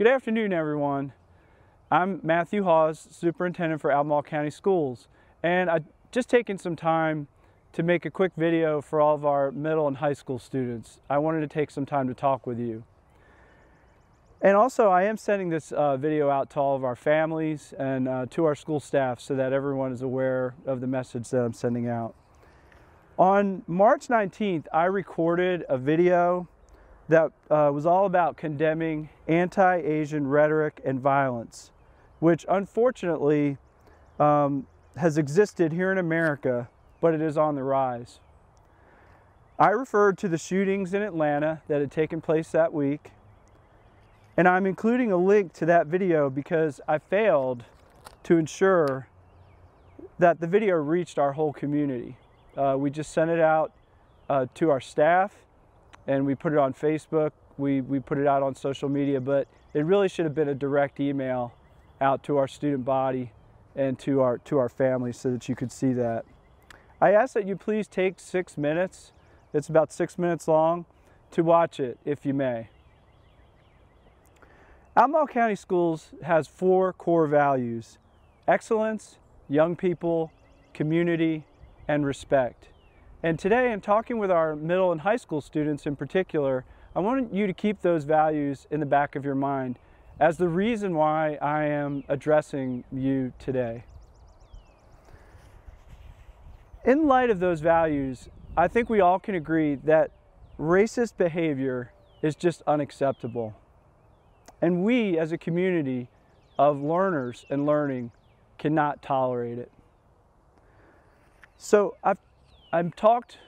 Good afternoon, everyone. I'm Matthew Haas, Superintendent for Albemarle County Schools, and I've just taken some time to make a quick video for all of our middle and high school students. I wanted to take some time to talk with you. And also, I am sending this video out to all of our families and to our school staff so that everyone is aware of the message that I'm sending out. On March 19th, I recorded a video that was all about condemning anti-Asian rhetoric and violence, which unfortunately has existed here in America, but it is on the rise. I referred to the shootings in Atlanta that had taken place that week, and I'm including a link to that video because I failed to ensure that the video reached our whole community. We just sent it out to our staff, and we put it on Facebook, we put it out on social media, but it really should have been a direct email out to our student body and to our families so that you could see that. I ask that you please take 6 minutes, it's about 6 minutes long, to watch it if you may. Albemarle County Schools has 4 core values: excellence, young people, community, and respect. And today, in talking with our middle and high school students in particular, I want you to keep those values in the back of your mind as the reason why I am addressing you today. In light of those values, I think we all can agree that racist behavior is just unacceptable. And we, as a community of learners and learning, cannot tolerate it. So I've talked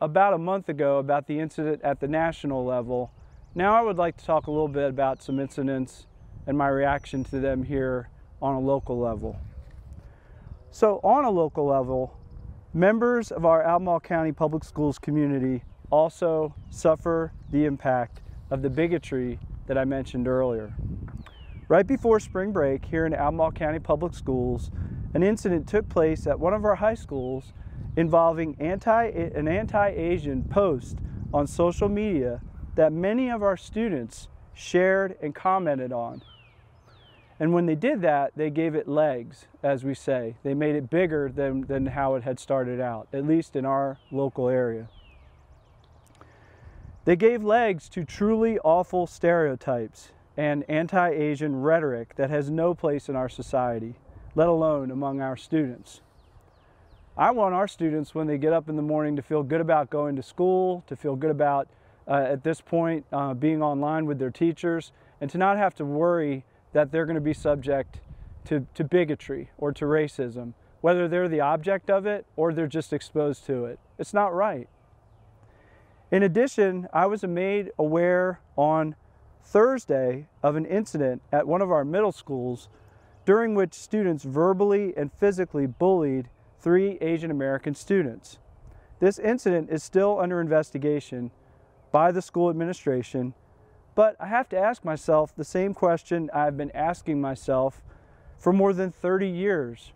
about a month ago about the incident at the national level. Now I would like to talk a little bit about some incidents and my reaction to them here on a local level. So on a local level, members of our Albemarle County Public Schools community also suffer the impact of the bigotry that I mentioned earlier. Right before spring break here in Albemarle County Public Schools, an incident took place at one of our high schools involving an anti-Asian post on social media that many of our students shared and commented on. And when they did that, they gave it legs, as we say. They made it bigger than how it had started out, at least in our local area. They gave legs to truly awful stereotypes and anti-Asian rhetoric that has no place in our society, let alone among our students. I want our students, when they get up in the morning, to feel good about going to school, to feel good about, at this point, being online with their teachers, and to not have to worry that they're going to be subject to bigotry or to racism, whether they're the object of it or they're just exposed to it. It's not right. In addition, I was made aware on Thursday of an incident at one of our middle schools during which students verbally and physically bullied 3 Asian American students. This incident is still under investigation by the school administration, but I have to ask myself the same question I've been asking myself for more than 30 years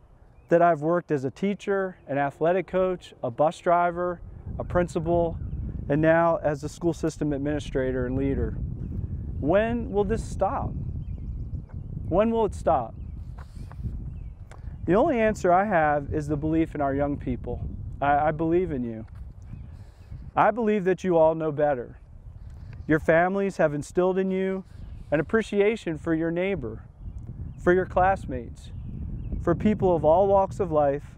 that I've worked as a teacher, an athletic coach, a bus driver, a principal, and now as a school system administrator and leader. When will this stop? When will it stop? The only answer I have is the belief in our young people. I believe in you. I believe that you all know better. Your families have instilled in you an appreciation for your neighbor, for your classmates, for people of all walks of life,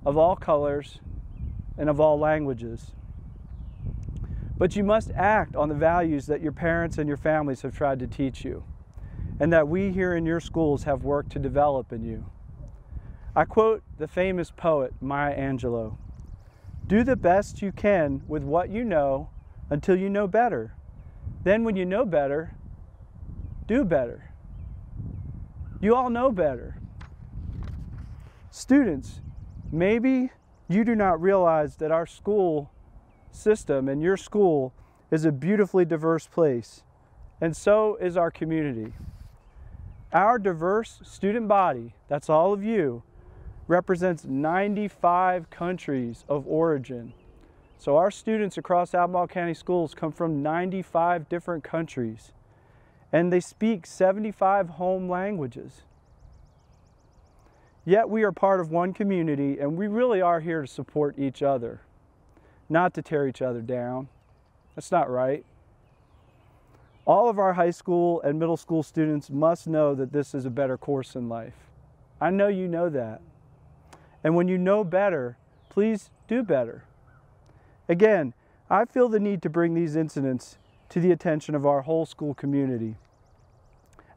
of all colors, and of all languages. But you must act on the values that your parents and your families have tried to teach you, and that we here in your schools have worked to develop in you. I quote the famous poet Maya Angelou: "Do the best you can with what you know until you know better. Then when you know better, do better." You all know better. Students, maybe you do not realize that our school system and your school is a beautifully diverse place, and so is our community. Our diverse student body, that's all of you, represents 95 countries of origin. So our students across Albemarle County Schools come from 95 different countries. and they speak 75 home languages. Yet we are part of one community, and we really are here to support each other, not to tear each other down. That's not right. All of our high school and middle school students must know that this is a better course in life. I know you know that. And when you know better, please do better. Again, I feel the need to bring these incidents to the attention of our whole school community,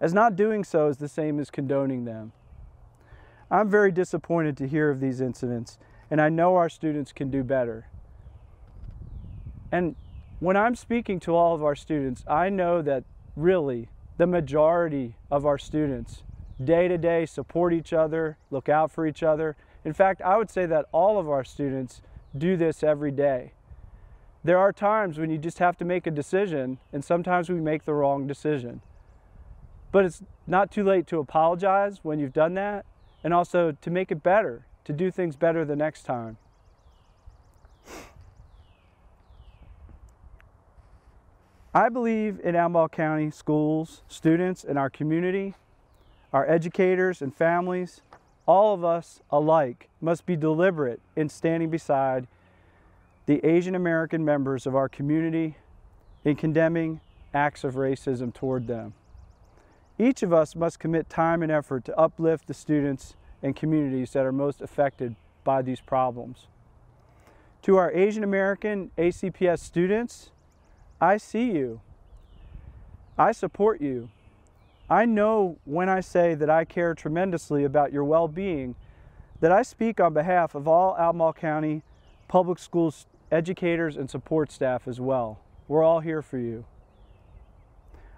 as not doing so is the same as condoning them. I'm very disappointed to hear of these incidents, and I know our students can do better. And when I'm speaking to all of our students, I know that really the majority of our students day to day support each other, look out for each other. In fact, I would say that all of our students do this every day. There are times when you just have to make a decision, and sometimes we make the wrong decision. But it's not too late to apologize when you've done that, and also to make it better, to do things better the next time. I believe in Albemarle County schools, students, and our community, our educators and families. All of us alike must be deliberate in standing beside the Asian American members of our community in condemning acts of racism toward them. Each of us must commit time and effort to uplift the students and communities that are most affected by these problems. To our Asian American ACPS students, I see you. I support you. I know when I say that I care tremendously about your well-being, that I speak on behalf of all Albemarle County public schools educators and support staff as well. We're all here for you.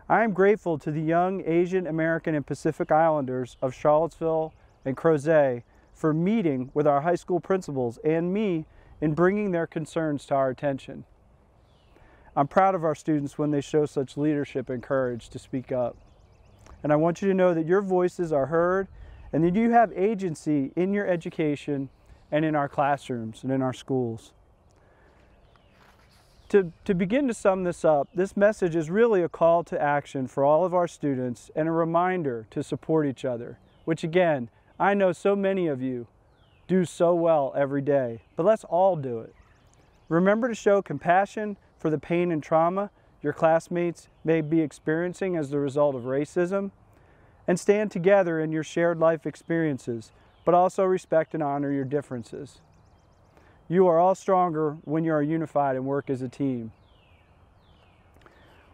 I am grateful to the young Asian American and Pacific Islanders of Charlottesville and Crozet for meeting with our high school principals and me in bringing their concerns to our attention. I'm proud of our students when they show such leadership and courage to speak up. And I want you to know that your voices are heard and that you have agency in your education and in our classrooms and in our schools. To begin to sum this up, this message is really a call to action for all of our students and a reminder to support each other, which again, I know so many of you do so well every day, but let's all do it. Remember to show compassion for the pain and trauma your classmates may be experiencing as the result of racism, and stand together in your shared life experiences, but also respect and honor your differences. You are all stronger when you are unified and work as a team.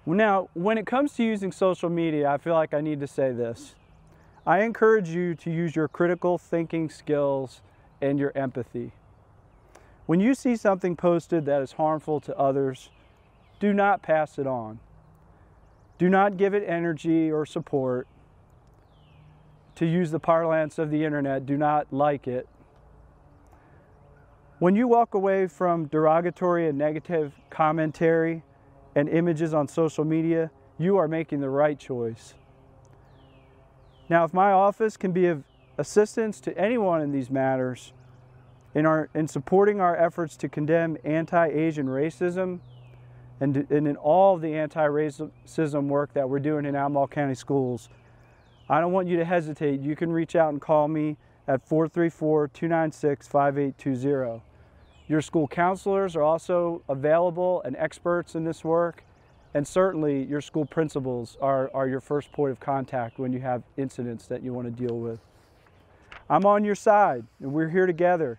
Now, when it comes to using social media, I feel like I need to say this. I encourage you to use your critical thinking skills and your empathy. When you see something posted that is harmful to others, do not pass it on. Do not give it energy or support. To use the parlance of the internet, do not like it. When you walk away from derogatory and negative commentary and images on social media, you are making the right choice. Now, if my office can be of assistance to anyone in these matters, in supporting our efforts to condemn anti-Asian racism and in all of the anti-racism work that we're doing in Albemarle County schools, I don't want you to hesitate. You can reach out and call me at 434-296-5820. Your school counselors are also available and experts in this work, and certainly your school principals are your first point of contact when you have incidents that you want to deal with. I'm on your side, and we're here together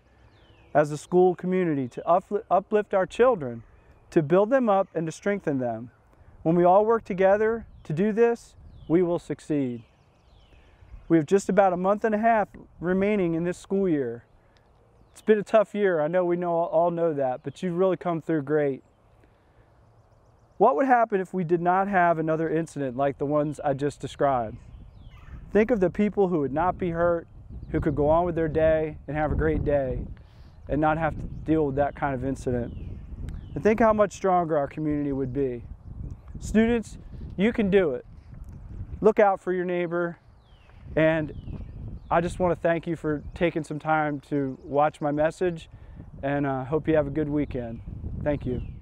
as a school community to uplift our children, to build them up and to strengthen them. When we all work together to do this, we will succeed. We have just about a month and a half remaining in this school year. It's been a tough year. I know we all know that, but you've really come through great. What would happen if we did not have another incident like the ones I just described? Think of the people who would not be hurt, who could go on with their day and have a great day and not have to deal with that kind of incident. And think how much stronger our community would be. Students, you can do it. Look out for your neighbor, and I just want to thank you for taking some time to watch my message, and hope you have a good weekend. Thank you.